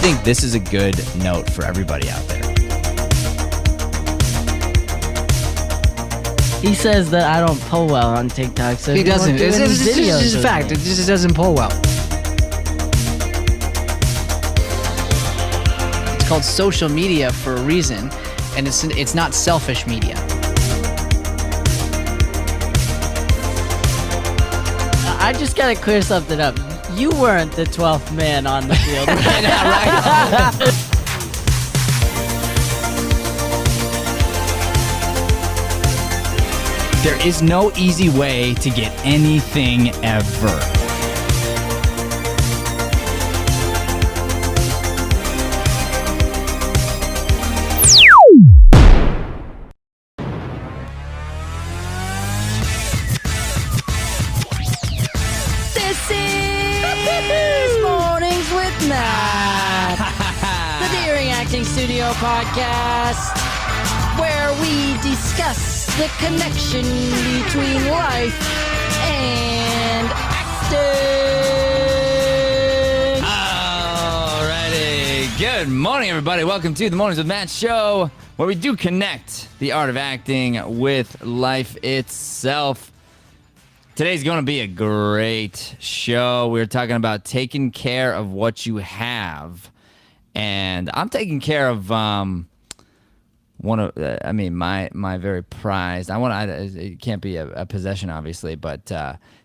think this is a good note for everybody out there. He says that I don't pull well on TikTok, so He doesn't. It's It's a fact. It just doesn't pull well. It's called social media for a reason, and it's not selfish media. I just gotta clear something up. You weren't the 12th man on the field. Right? There is no easy way to get anything ever. This is Mornings with Matt, the Deering Acting Studio podcast, where we discuss the connection between life and acting. Alrighty. Good morning, everybody. Welcome to the Mornings with Matt show, where we do connect the art of acting with life itself. Today's going to be a great show. We're talking about taking care of what you have. And I'm taking care of my very prized. It can't be a possession, obviously, but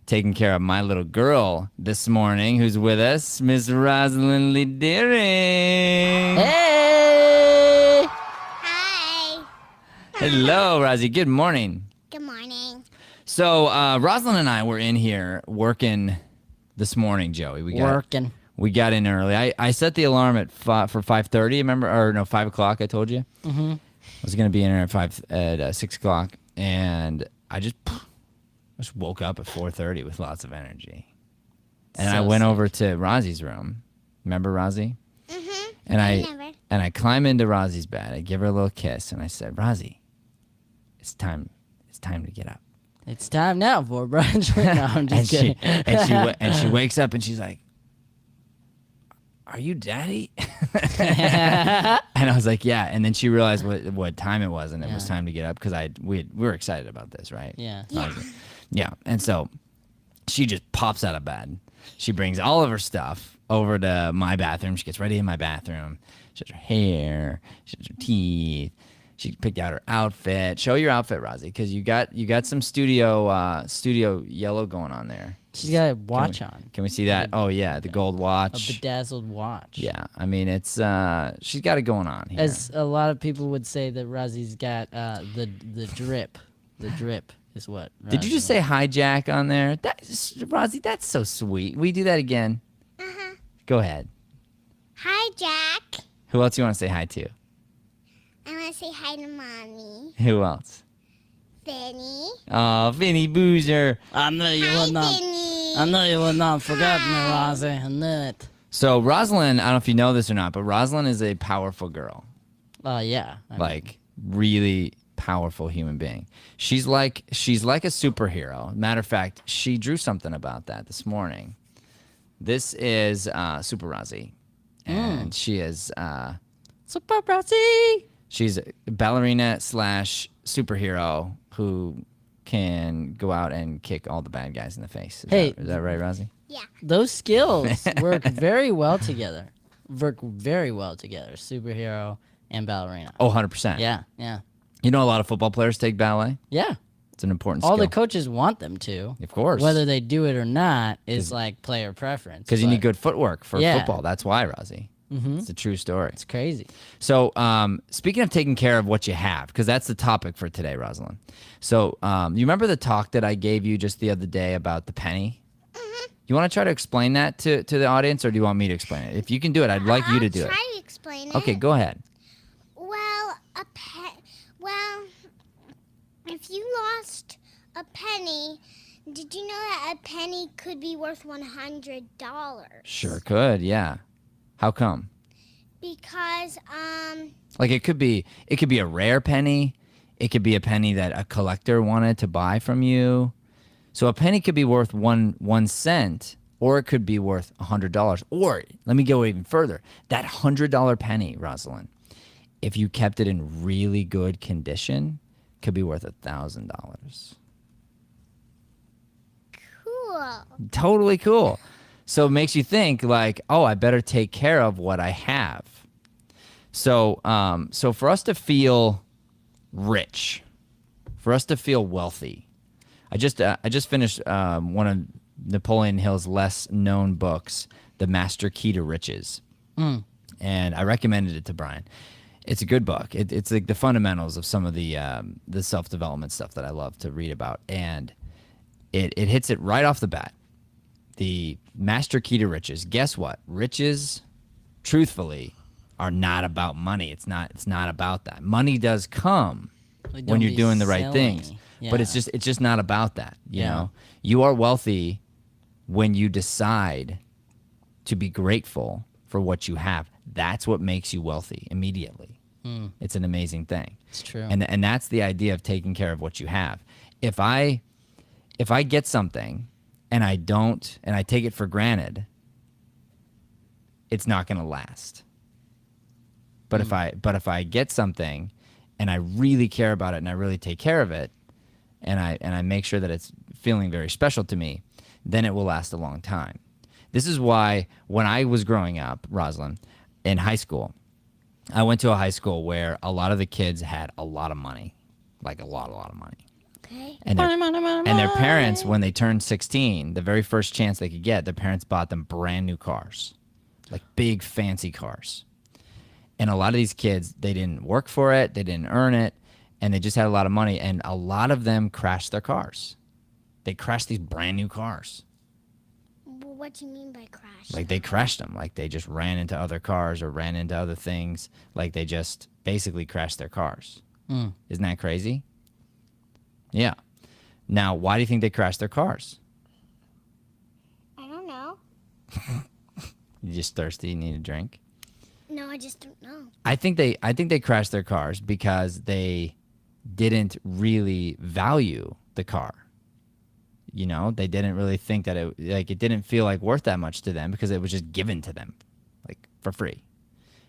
taking care of my little girl this morning, who's with us, Miss Rosalind Lee Deering. Hey! Hi. Hello, Rosie. Good morning. Good morning. So Rosalind and I were in here working this morning, Joey. We got in early. I set the alarm at for 5:30. Remember, or no, 5 o'clock. I told you. Mm-hmm. I was gonna be in here at 6 o'clock, and I just woke up at 4:30 with lots of energy, and I went over to Rosie's room. Remember Rosie? Mm-hmm. And I remember. and I climb into Rosie's bed. I give her a little kiss, and I said, "Rosie, it's time to get up." It's time now for brunch. No, I'm just kidding. And she wakes up and she's like, "Are you daddy?" And I was like, "Yeah." And then she realized what time it was, and it was time to get up because we were excited about this, right? Yeah. Yeah. And so she just pops out of bed. She brings all of her stuff over to my bathroom. She gets ready in my bathroom. She does her hair. She does her teeth. She picked out her outfit. Show your outfit, Rosie, because you got some studio yellow going on there. She's got a watch on. Can we see that? Oh yeah, the gold watch. A bedazzled watch. Yeah, I mean it's she's got it going on here. As a lot of people would say that Rosie's got the drip. The drip is what. Did you just say hijack on there? Rosie, that's so sweet. Will you do that again? Uh-huh. Go ahead. Hi, Jack. Who else you want to say hi to? I want to say hi to Mommy. Who else? Benny. Oh, Vinny Boozer. I know you Hi, would not. Benny. I know you would not forget me, Rosie. I knew it. So Rosalind, I don't know if you know this or not, but Rosalind is a powerful girl. Yeah. Like really powerful human being. She's like a superhero. Matter of fact, she drew something about that this morning. This is Super Rosie, and she is Super Rosie. she's a ballerina / superhero who can go out and kick all the bad guys in the face. Is that right, Rosie? Yeah. Those skills work very well together. Superhero and ballerina. Oh, 100%. Yeah. You know a lot of football players take ballet? Yeah. It's an important All skill. the coaches want them to. Of course. Whether they do it or not is like player preference. Because you need good footwork for Yeah. football. That's why, Rosie. Mm-hmm. It's a true story. It's crazy. So, speaking of taking care of what you have, because that's the topic for today, Rosalind. So, you remember the talk that I gave you just the other day about the penny? Mm-hmm. You want to try to explain that to the audience, or do you want me to explain it? If you can do it, I'd like you to do it. I'll try to explain it. Okay, go ahead. Well, if you lost a penny, did you know that a penny could be worth $100? Sure could, yeah. How come? Because, Like it could be a rare penny. It could be a penny that a collector wanted to buy from you. So a penny could be worth one cent, or it could be worth $100. Or let me go even further. That $100 penny, Rosalind, if you kept it in really good condition, could be worth $1,000. Cool. Totally cool. So it makes you think like, oh, I better take care of what I have. So for us to feel rich, for us to feel wealthy, I just finished one of Napoleon Hill's less known books, The Master Key to Riches, and I recommended it to Brian. It's a good book. It's like the fundamentals of some of the self-development stuff that I love to read about, and it hits it right off the bat. The Master Key to Riches. Guess what? Riches, truthfully, are not about money. It's not about that. Money does come when you're doing the right things, but it's just not about that. You know, you are wealthy when you decide to be grateful for what you have. That's what makes you wealthy immediately. It's an amazing thing. It's true. And that's the idea of taking care of what you have. If I get something and I take it for granted, it's not going to last. But if I get something and I really care about it and I really take care of it and I make sure that it's feeling very special to me, then it will last a long time. This is why when I was growing up, Rosalind, in high school, I went to a high school where a lot of the kids had a lot of money, like a lot of money. Okay. And their parents, when they turned 16, the very first chance they could get, their parents bought them brand new cars, like big fancy cars. And a lot of these kids, they didn't work for it, they didn't earn it, and they just had a lot of money. And a lot of them crashed their cars. They crashed these brand new cars. Well, what do you mean by crash? Like they crashed them. Like they just ran into other cars or ran into other things. Like they just basically crashed their cars. Isn't that crazy? Yeah. Now, why do you think they crashed their cars? I don't know. You just thirsty, you need a drink? No, I just don't know. I think they crashed their cars because they didn't really value the car. You know, they didn't really think that it didn't feel like worth that much to them because it was just given to them, like for free,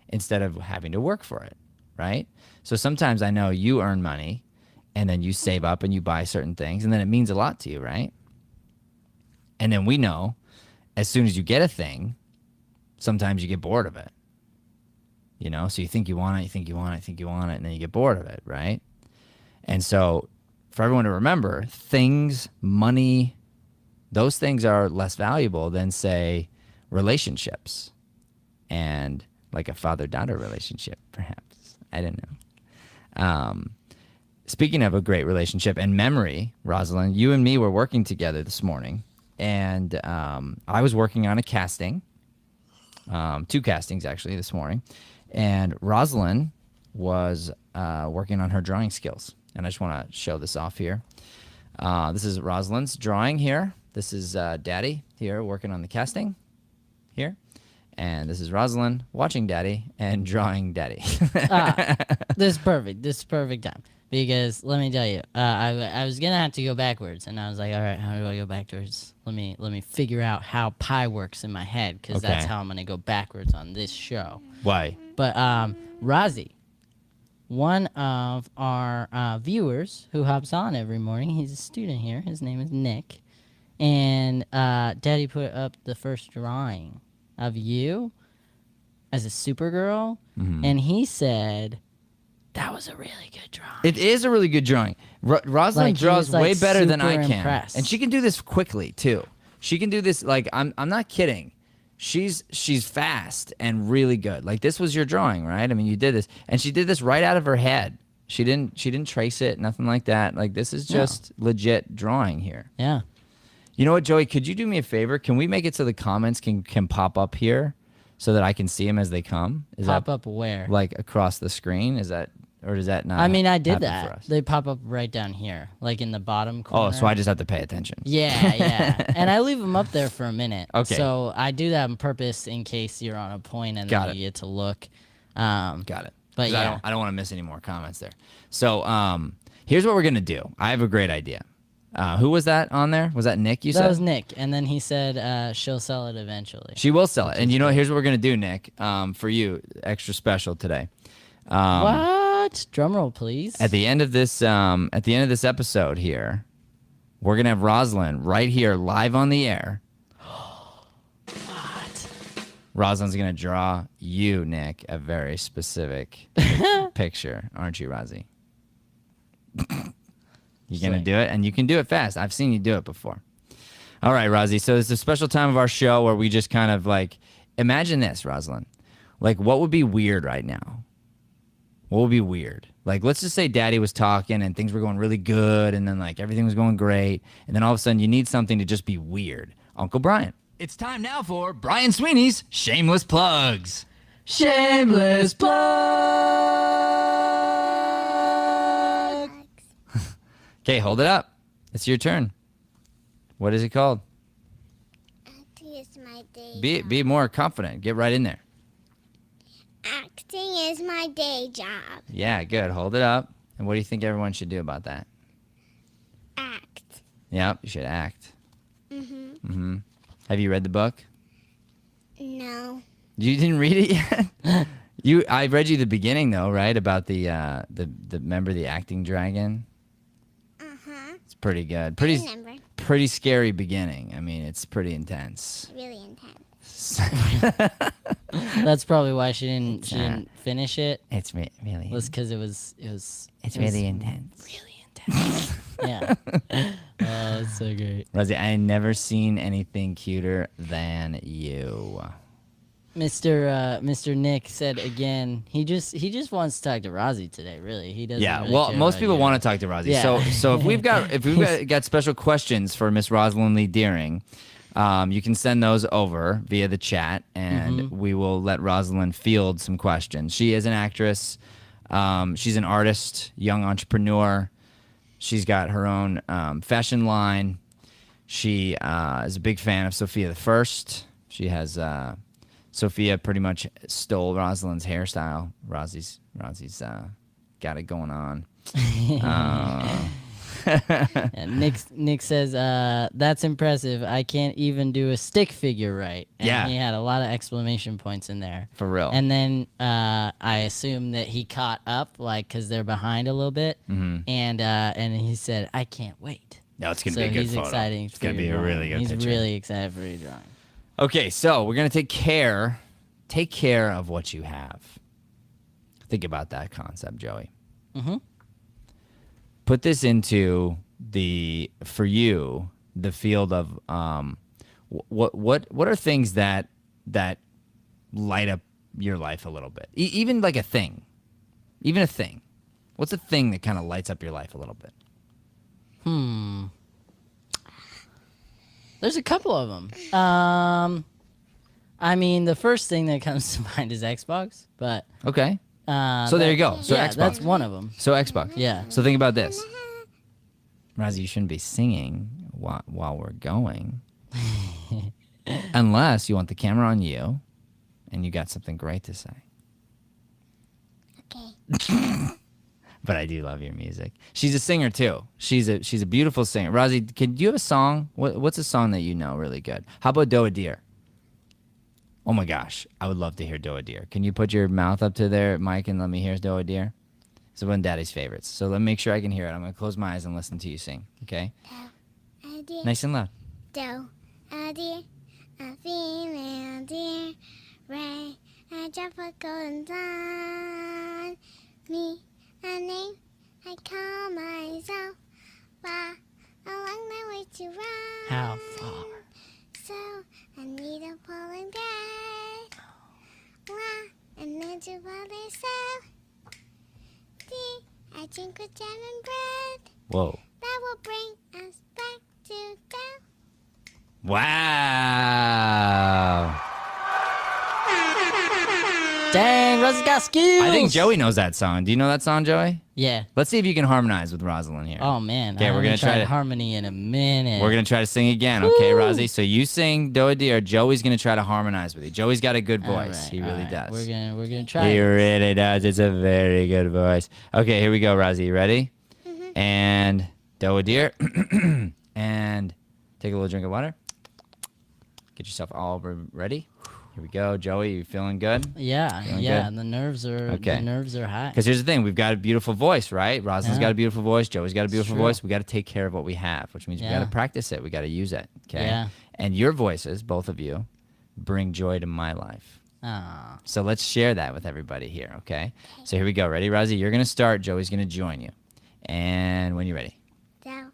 instead of having to work for it, right? So sometimes I know you earn money and then you save up and you buy certain things and then it means a lot to you, right? And then we know as soon as you get a thing, sometimes you get bored of it. You know, so you think you want it, you think you want it, you think you want it, and then you get bored of it, right? And so for everyone to remember, things, money, those things are less valuable than, say, relationships and like a father-daughter relationship, perhaps. I don't know. Speaking of a great relationship and memory, Rosalind, you and me were working together this morning, and I was working on a casting, 2 castings actually this morning, and Rosalind was working on her drawing skills. And I just want to show this off here. This is Rosalind's drawing here. This is Daddy here working on the casting here. And this is Rosalind watching Daddy and drawing Daddy. This is perfect. This is perfect time. Because let me tell you, I was going to have to go backwards. And I was like, all right, how do I go backwards? Let me figure out how pi works in my head. Because that's how I'm going to go backwards on this show. Why? But Rozzy, one of our viewers who hops on every morning, he's a student here. His name is Nick. And Daddy put up the first drawing of you as a Supergirl. And he said, that was a really good drawing. It is a really good drawing. Rosalind draws way better than I can. Impressed. And she can do this quickly, too. She can do this, like, I'm not kidding. She's fast and really good. Like, this was your drawing, right? I mean, you did this. And she did this right out of her head. She didn't trace it, nothing like that. Like, this is just legit drawing here. Yeah. You know what, Joey? Could you do me a favor? Can we make it so the comments can pop up here so that I can see them as they come? Pop up where? Like, across the screen? Is that... Or does that not? I mean, I did happen for that. us? They pop up right down here, like in the bottom corner. Oh, so I just have to pay attention. Yeah. And I leave them up there for a minute. Okay. So I do that on purpose in case you're on a point and then you get to look. Got it. But yeah. I don't want to miss any more comments there. So here's what we're going to do. I have a great idea. Who was that on there? Was that Nick? You said that was Nick, and then he said she'll sell it eventually. she will sell it. And here's what we're gonna do, Nick. For you, extra special today. What? Drum roll, please. At the end of this episode here, we're gonna have Rosalind right here live on the air. What? Rosalind's gonna draw you, Nick, a very specific picture, aren't you, Rosie? You're gonna do it, and you can do it fast. I've seen you do it before. All right, Rosie. So it's a special time of our show where we just kind of like imagine this, Rosalind. Like, what would be weird right now? What would be weird? Like, let's just say Daddy was talking and things were going really good, and then like everything was going great, and then all of a sudden you need something to just be weird. Uncle Brian. It's time now for Brian Sweeney's Shameless Plugs. Shameless plugs. Okay, hold it up. It's your turn. What is it called? Acting is my day Be more confident. Get right in there. Acting is my day job. Yeah, good. Hold it up. And what do you think everyone should do about that? Act. Yep, you should act. Mm-hmm. Have you read the book? No. You didn't read it yet? I read you the beginning though, right? About the remember the acting dragon? Uh-huh. It's pretty good. I remember. Pretty scary beginning. I mean, it's pretty intense. Really intense. That's probably why she didn't finish it. It's really Was because it was really intense. Really intense. Yeah. Oh, it's so great. Rosie, I ain't never seen anything cuter than you. Mr. Nick said again. He just wants to talk to Rosie today. Really, he doesn't. Yeah, really well, care most about people you. want to talk to Rosie. Yeah. So if we've got special questions for Miss Rosalind Lee Deering, you can send those over via the chat, and we will let Rosalind field some questions. She is an actress. She's an artist, young entrepreneur. She's got her own fashion line. She is a big fan of Sophia the First. She has Sophia pretty much stole Rosalind's hairstyle. Rosie's got it going on. And Nick says, that's impressive. I can't even do a stick figure right. And Yeah. he had a lot of exclamation points in there. For real. And then I assume that he caught up, like, because they're behind a little bit. And he said, I can't wait. No, it's gonna So be a good he's photo. excited. It's gonna be a really good He's picture. really excited for your drawing. Okay, so we're gonna take care of what you have. Think about that concept, Joey. Put this into the field of what are things that light up your life a little bit, even like a thing. What's a thing that kind of lights up your life a little bit? There's a couple of them. I mean, the first thing that comes to mind is Xbox, but Okay. So there you go. So yeah, Xbox. that's one of them. So Xbox. Yeah. So think about this. Razi, you shouldn't be singing while we're going. Unless you want the camera on you and you got something great to say. Okay. But I do love your music. She's a singer too. She's a beautiful singer. Razi, do you have a song? What's a song that you know really good? How about Doe a Deer? Oh my gosh, I would love to hear Doe a Deer. Can you put your mouth up to their mic and let me hear Doe a Deer? It's one of Daddy's favorites. So let me make sure I can hear it. I'm gonna close my eyes and listen to you sing. Okay? A deer, Nice and loud. doe, a deer, a female deer, ray, a drop of golden sun. Me, a name I call myself, far along the way to run. How far? So I need a pollen day. Wah, and then to what they say. I drink with jam and bread. Whoa. That will bring us back to town. Wow. Dang, Rosie's got skills. I think Joey knows that song. Do you know that song, Joey? Yeah. Let's see if you can harmonize with Rosalind here. Oh man. Okay, we're gonna try tried to- harmony in a minute. We're going to try to sing again, okay, Woo! Rosie? So you sing Doe a Deer. Joey's going to try to harmonize with you. Joey's got a good All voice. right, He all really right. does. We're gonna try. He it. really does. It's a very good voice. Okay, here we go, Rosie. You ready? And Doe a deer. And take a little drink of water. Get yourself all ready. Here we go. Joey, you feeling good? Yeah, Feeling yeah. good? The nerves are high. Because here's the thing. We've got a beautiful voice, right? Rosalind's got a beautiful voice. Joey's got a beautiful voice. We got to take care of what we have, which means we got to practice it. We got to use it. Okay. Yeah. And your voices, both of you, bring joy to my life. Ah. So let's share that with everybody here, okay? So here we go. Ready, Rosie? You're going to start. Joey's going to join you. And when you're ready. Doe,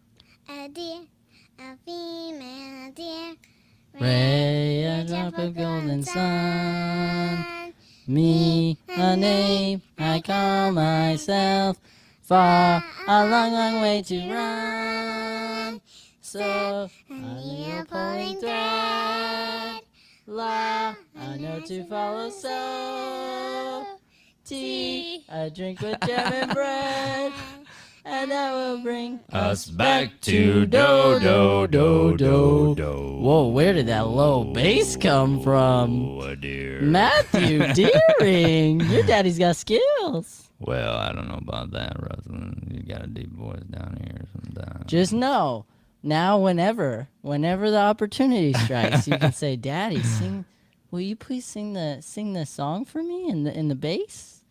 a deer, a female deer. Ray, a drop of golden sun. Me, a name I call myself. Far, a long, long way to run. So, a needle pulling thread. La, a note to follow. So, tea, a drink with jam and bread. And I will bring Us back to do, do, do, do, do. Whoa, where did that low bass come from? Oh, dear. Matthew Deering, your daddy's got skills. Well, I don't know about that, Rosalind. You got a deep voice down here sometimes. Just know, now whenever the opportunity strikes, you can say, "Daddy, sing. Will you please sing the song for me in the bass?"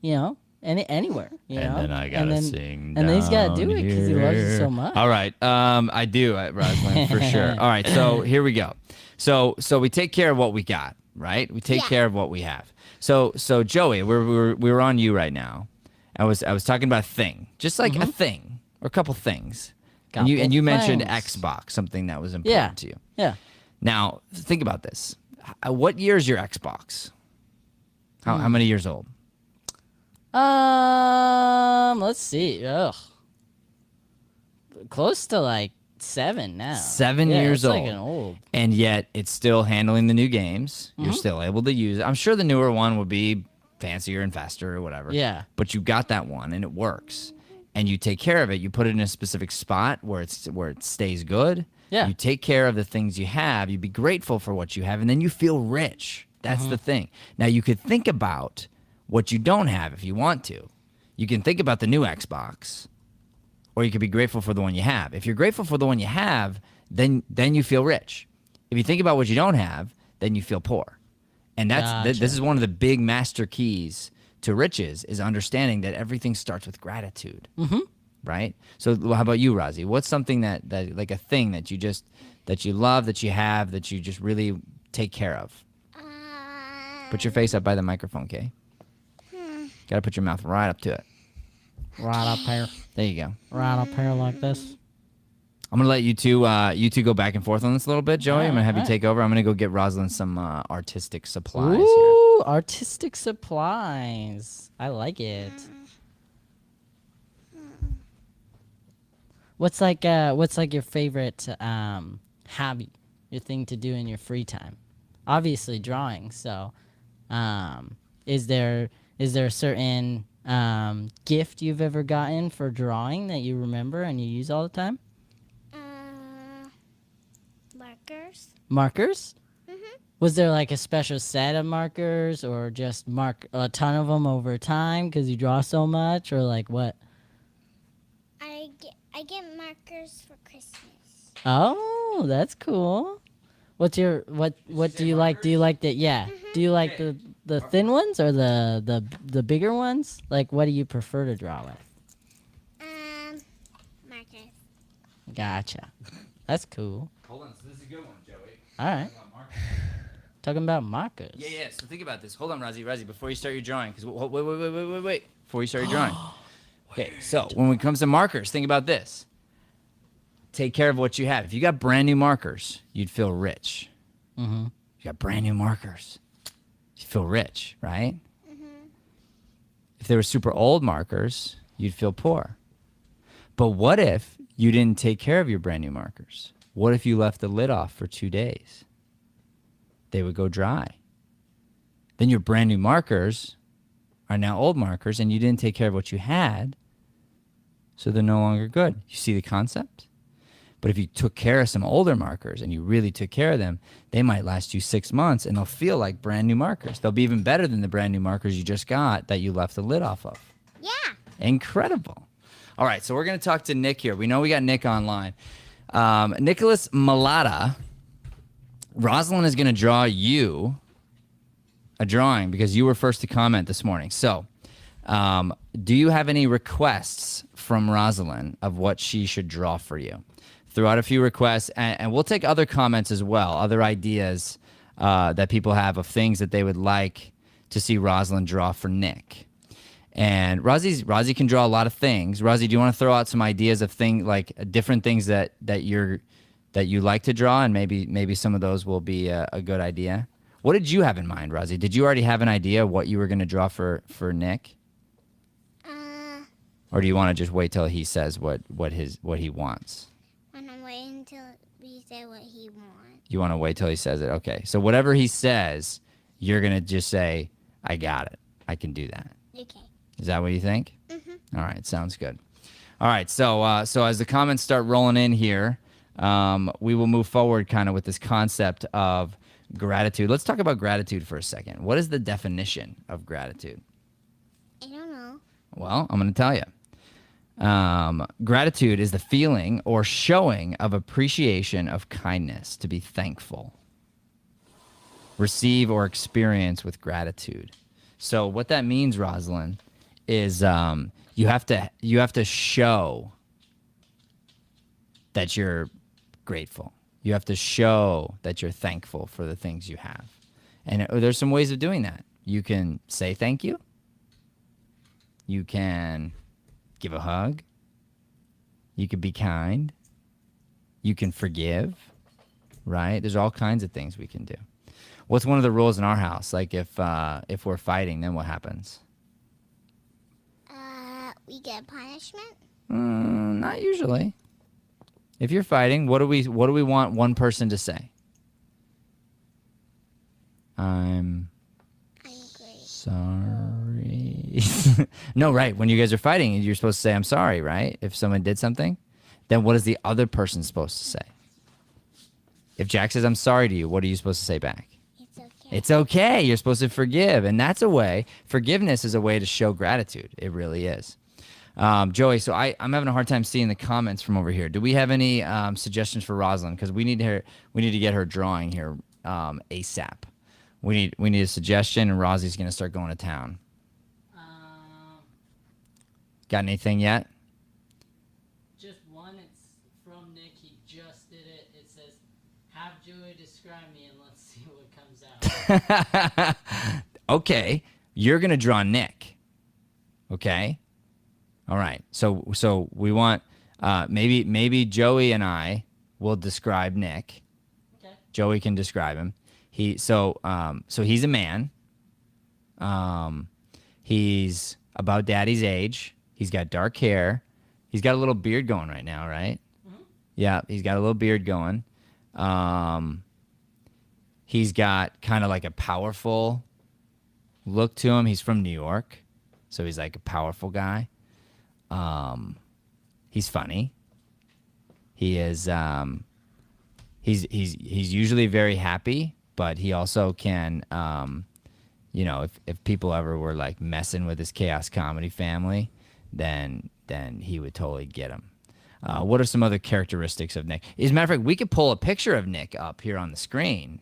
You know. Anywhere, you know? And then I gotta sing. And then he's gotta do it because he loves it so much. All right, I do, Rosalind, for sure. All right, so here we go. So we take care of what we got, right? We take care of what we have. So Joey, we're on you right now. I was talking about a thing, just like a thing or a couple things, and you mentioned Xbox, something that was important to you. Yeah. Now think about this. What year is your Xbox? How many years old? Let's see. Ugh. Close to like 7 now. 7 years it's old. Like an old. And yet it's still handling the new games. You're still able to use it. I'm sure the newer one will be fancier and faster or whatever. Yeah. But you got that one and it works. And you take care of it. You put it in a specific spot where it stays good. Yeah. You take care of the things you have. You be grateful for what you have, and then you feel rich. That's the thing. Now you could think about what you don't have if you want to. You can think about the new Xbox, or you could be grateful for the one you have. If you're grateful for the one you have, then you feel rich. If you think about what you don't have, then you feel poor. And that's this is one of the big master keys to riches, is understanding that everything starts with gratitude. Right? So how about you, Rosie? What's something that like a thing that you love, that you have, that you just really take care of? Put your face up by the microphone, okay? Got to put your mouth right up to it. Right up here. There you go. Right up here like this. I'm gonna let you two go back and forth on this a little bit, Joey. I'm gonna have you take over. I'm gonna go get Rosalind some artistic supplies here. Ooh, artistic supplies. I like it. What's like your favorite hobby? Your thing to do in your free time? Obviously drawing. So, is there a certain gift you've ever gotten for drawing that you remember and you use all the time? Markers. Markers? Was there like a special set of markers, or just mark a ton of them over time because you draw so much, or like what? I get markers for Christmas. Oh, that's cool. What do you like? Do you like the Do you like the thin ones or the bigger ones? Like, what do you prefer to draw with? Markers. Gotcha. That's cool. Hold on, so this is a good one, Joey. All right. Talking about markers. Yeah. So think about this. Hold on, Rosie, before you start your drawing, because wait. Before you start your drawing. Okay, so when it comes to markers, think about this. Take care of what you have. If you got brand new markers, you'd feel rich. You got brand new markers, you feel rich, right? If they were super old markers, you'd feel poor. But what if you didn't take care of your brand new markers? What if you left the lid off for 2 days? They would go dry. Then your brand new markers are now old markers, and you didn't take care of what you had, so they're no longer good. You see the concept? But if you took care of some older markers and you really took care of them, they might last you 6 months, and they'll feel like brand new markers. They'll be even better than the brand new markers you just got that you left the lid off of. Yeah. Incredible. All right, so we're going to talk to Nick here. We know we got Nick online. Nicholas Mulatta, Rosalind is going to draw you a drawing because you were first to comment this morning. So do you have any requests from Rosalind of what she should draw for you? Throw out a few requests, and we'll take other comments as well, other ideas that people have of things that they would like to see Rosalind draw for Nick. And Rosie can draw a lot of things. Rosie, do you want to throw out some ideas of different things that you like to draw, and maybe some of those will be a good idea? What did you have in mind, Rosie? Did you already have an idea of what you were going to draw for Nick? Or do you want to just wait till he says what he wants? I'm waiting until we say what he wants. You want to wait till he says it? Okay. So whatever he says, you're going to just say, I got it. I can do that. Okay. Is that what you think? Mm-hmm. All right. Sounds good. All right. So as the comments start rolling in here, we will move forward kind of with this concept of gratitude. Let's talk about gratitude for a second. What is the definition of gratitude? I don't know. Well, I'm going to tell you. Gratitude is the feeling or showing of appreciation of kindness, to be thankful. Receive or experience with gratitude. So what that means, Rosalind, is you have to show that you're grateful. You have to show that you're thankful for the things you have. And there's some ways of doing that. You can say thank you. You can give a hug. You can be kind. You can forgive, right? There's all kinds of things we can do. What's one of the rules in our house? Like if we're fighting, then what happens? We get punishment? Not usually. If you're fighting, what do we want one person to say? I'm great. Sorry. No, right. When you guys are fighting, you're supposed to say, I'm sorry, right? If someone did something, then what is the other person supposed to say? If Jack says, I'm sorry to you, what are you supposed to say back? It's okay. It's okay. You're supposed to forgive. And that's a way. Forgiveness is a way to show gratitude. It really is. Joey, so I'm having a hard time seeing the comments from over here. Do we have any suggestions for Rosalind? Because we need to get her drawing here ASAP. We need a suggestion, and Rosie's going to start going to town. Got anything yet? Just one. It's from Nick. He just did it. It says, have Joey describe me, and let's see what comes out. Okay. You're going to draw Nick. Okay? All right. So we want maybe Joey and I will describe Nick. Okay. Joey can describe him. So he's a man. He's about Daddy's age. He's got dark hair. He's got a little beard going right now, right? Mm-hmm. Yeah, he's got a little beard going. He's got kind of like a powerful look to him. He's from New York, so he's like a powerful guy. He's funny. He is. He's usually very happy, but he also can. If people ever were like messing with his chaos comedy family, then he would totally get him. What are some other characteristics of Nick? As a matter of fact, we could pull a picture of Nick up here on the screen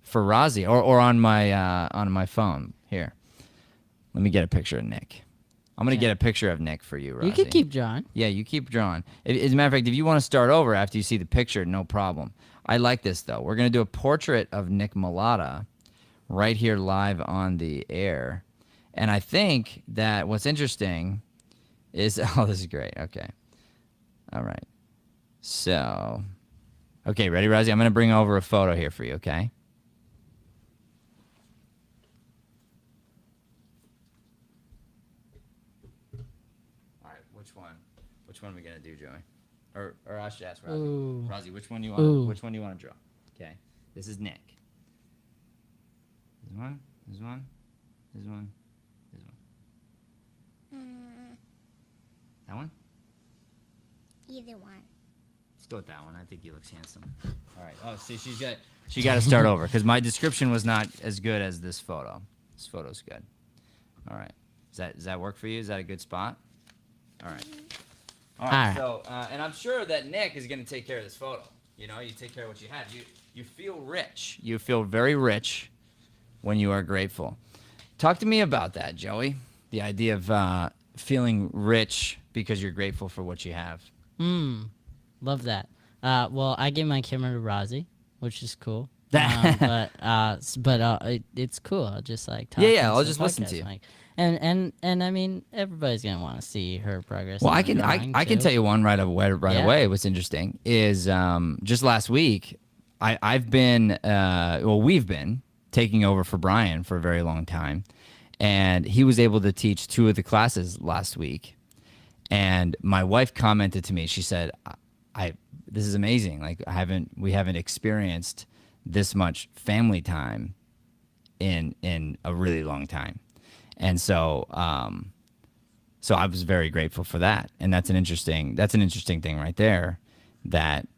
for Rosie, or on my phone here. Let me get a picture of Nick. I'm going to get a picture of Nick for you, Rosie. You can keep drawing. Yeah, you keep drawing. As a matter of fact, if you want to start over after you see the picture, no problem. I like this, though. We're going to do a portrait of Nick Mulatta right here live on the air. And I think that what's interesting is... Oh, this is great. Okay. All right. So... Okay, ready, Rosie? I'm going to bring over a photo here for you, okay? Which one are we gonna do, Joey? Or I should ask Rosie. Ooh. Rosie, which one do you want? Ooh. Which one do you want to draw? Okay, this is Nick. This one. This one. This one. This one. That one. Either one. Let's go with that one. I think he looks handsome. All right. Oh, see, she got to start over because my description was not as good as this photo. This photo's good. All right. Does that work for you? Is that a good spot? All right. All right. So, and I'm sure that Nick is going to take care of this photo. You know, you take care of what you have. You feel rich. You feel very rich when you are grateful. Talk to me about that, Joey. The idea of feeling rich because you're grateful for what you have. Love that. Well, I gave my camera to Rozzy, which is cool. It's cool. I'll just like talk. Yeah. I'll just listen to you. Mic. And I mean, everybody's gonna want to see her progress. Well, I can tell you one right away. What's interesting is just last week, we've been taking over for Brian for a very long time, and he was able to teach 2 of the classes last week. And my wife commented to me. She said, "This is amazing. Like we haven't experienced this much family time in a really long time." And so I was very grateful for that. And that's an interesting thing right there that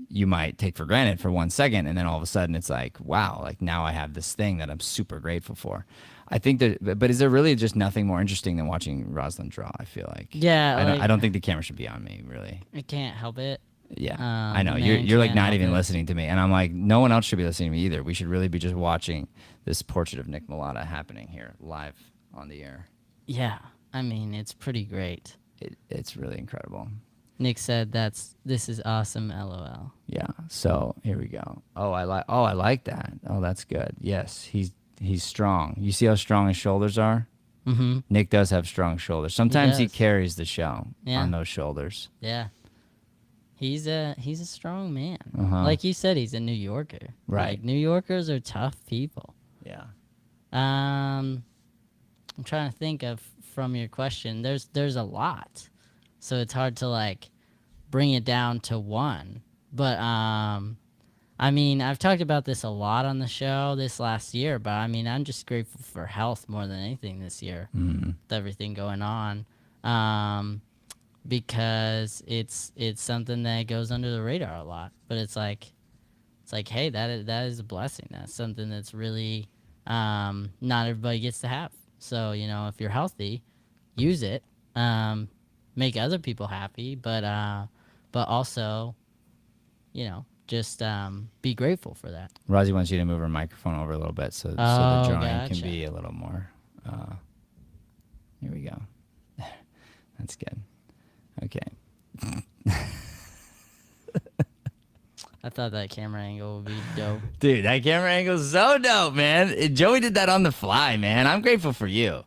you might take for granted for 1 second, and then all of a sudden it's like, wow, like now I have this thing that I'm super grateful for. I think but is there really just nothing more interesting than watching Rosalind draw? I feel like. Yeah. I don't think the camera should be on me, really. I can't help it. Yeah, I know. You're like not even listening to me. And I'm like, no one else should be listening to me either. We should really be just watching this portrait of Nick Mulatta happening here live on the air. Yeah. I mean, it's pretty great. It's really incredible. Nick said this is awesome, LOL. Yeah. So here we go. I like that. Oh, that's good. Yes, he's strong. You see how strong his shoulders are? Mm-hmm. Nick does have strong shoulders. Sometimes he carries the show on those shoulders. Yeah. He's a strong man. Uh-huh. Like you said, he's a New Yorker. Right. Like, New Yorkers are tough people. Yeah. I'm trying to think of from your question. There's a lot, so it's hard to like bring it down to one. But I mean, I've talked about this a lot on the show this last year. But I mean, I'm just grateful for health more than anything this year, with everything going on. Because it's something that goes under the radar a lot, but it's like, hey, that is a blessing. That's something that's really not everybody gets to have. So, you know, if you're healthy, use it, make other people happy, but also, you know, just be grateful for that. Rosie wants you to move her microphone over a little bit so the drawing can be a little more. Here we go. That's good. Okay. I thought that camera angle would be dope. Dude, that camera angle is so dope, man. Joey did that on the fly, man. I'm grateful for you.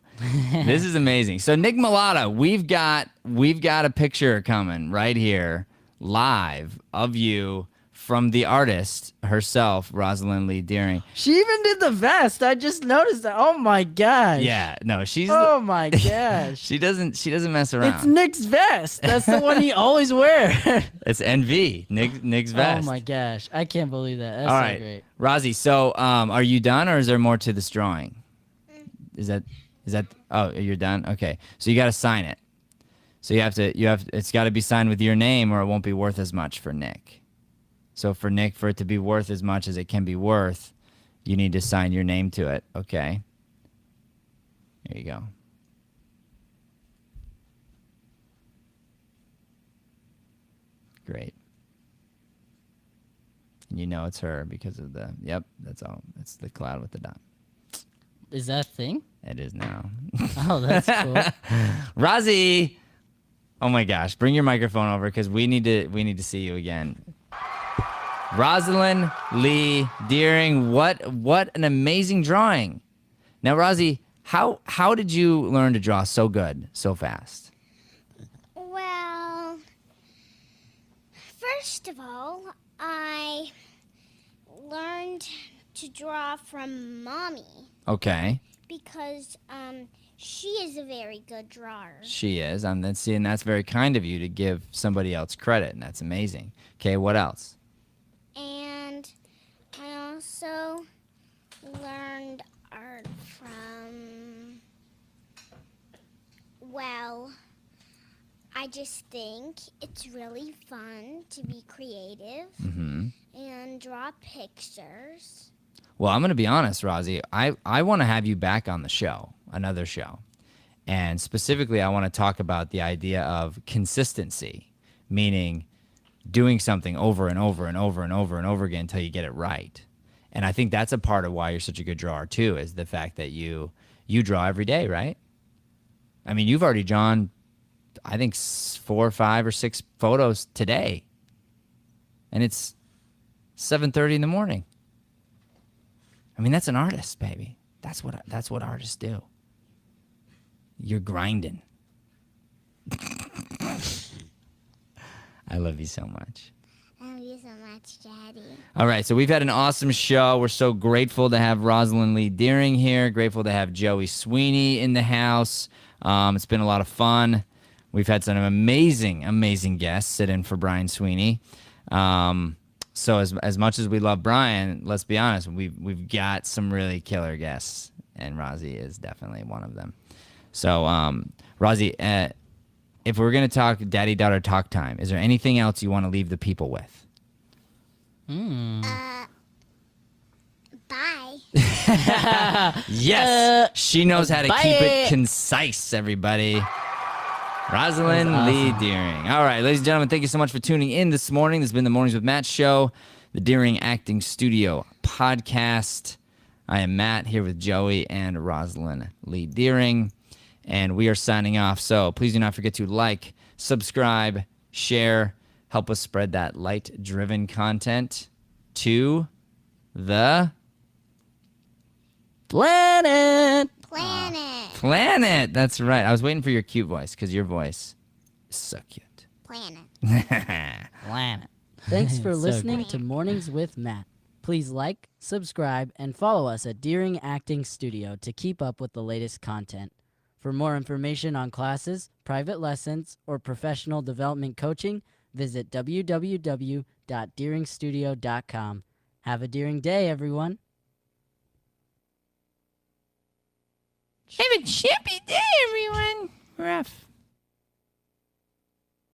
This is amazing. So Nick Mulatta, we've got a picture coming right here live of you from the artist herself, Rosalind Lee Deering. She even did the vest. I just noticed that. Oh my gosh. Yeah, no, she's. Oh my gosh. she doesn't mess around. It's Nick's vest. That's the one he always wears. It's NV, Nick's vest. Oh my gosh, I can't believe that. That's all so right, great. Rosie. So, are you done, or is there more to this drawing? Is that? Oh, you're done. Okay, so you got to sign it. So it's got to be signed with your name, or it won't be worth as much for Nick. So for Nick, for it to be worth as much as it can be worth, you need to sign your name to it, okay? There you go. Great. And you know it's her because of that's all. It's the cloud with the dot. Is that a thing? It is now. Oh, that's cool. Rosie! Oh my gosh, bring your microphone over because we need to see you again. Rosalind Lee Deering, what an amazing drawing. Now, Rosie, how did you learn to draw so good, so fast? Well, first of all, I learned to draw from Mommy. Okay. Because she is a very good drawer. She is. And that's very kind of you to give somebody else credit, and that's amazing. Okay, what else? And I also learned art from, well, I just think it's really fun to be creative and draw pictures. Well, I'm going to be honest, Rosie. I want to have you back on the show, another show. And specifically, I want to talk about the idea of consistency, meaning doing something over and over and over and over and over again until you get it right. And I think that's a part of why you're such a good drawer too, is the fact that you draw every day, right? I mean, you've already drawn, I think, 4, 5, or 6 photos today. And it's 7:30 in the morning. I mean, that's an artist, baby. That's what artists do. You're grinding. I love you so much. I love you so much, Daddy. All right, so we've had an awesome show. We're so grateful to have Rosalind Lee Deering here. Grateful to have Joey Sweeney in the house. It's been a lot of fun. We've had some amazing, amazing guests sit in for Brian Sweeney. So as much as we love Brian, let's be honest, we've got some really killer guests, and Rozzy is definitely one of them. So, Rozzy, if we're going to talk daddy-daughter talk time, is there anything else you want to leave the people with? Bye. Yes! She knows how to bye. keep it concise, everybody. Rosalind Lee Deering. All right, ladies and gentlemen, thank you so much for tuning in this morning. This has been the Mornings with Matt show, the Deering Acting Studio podcast. I am Matt here with Joey and Rosalind Lee Deering, and we are signing off. So please do not forget to like, subscribe, share, help us spread that light-driven content to the Planet. planet. That's right. I was waiting for your cute voice because your voice is so cute. Planet. Thanks for So listening good. to Mornings with Matt. Please like, subscribe, and follow us at Deering Acting Studio to keep up with the latest content. For more information on classes, private lessons, or professional development coaching, visit www.deeringstudio.com. Have a Deering day, everyone. Have a chippy day, everyone. Rough.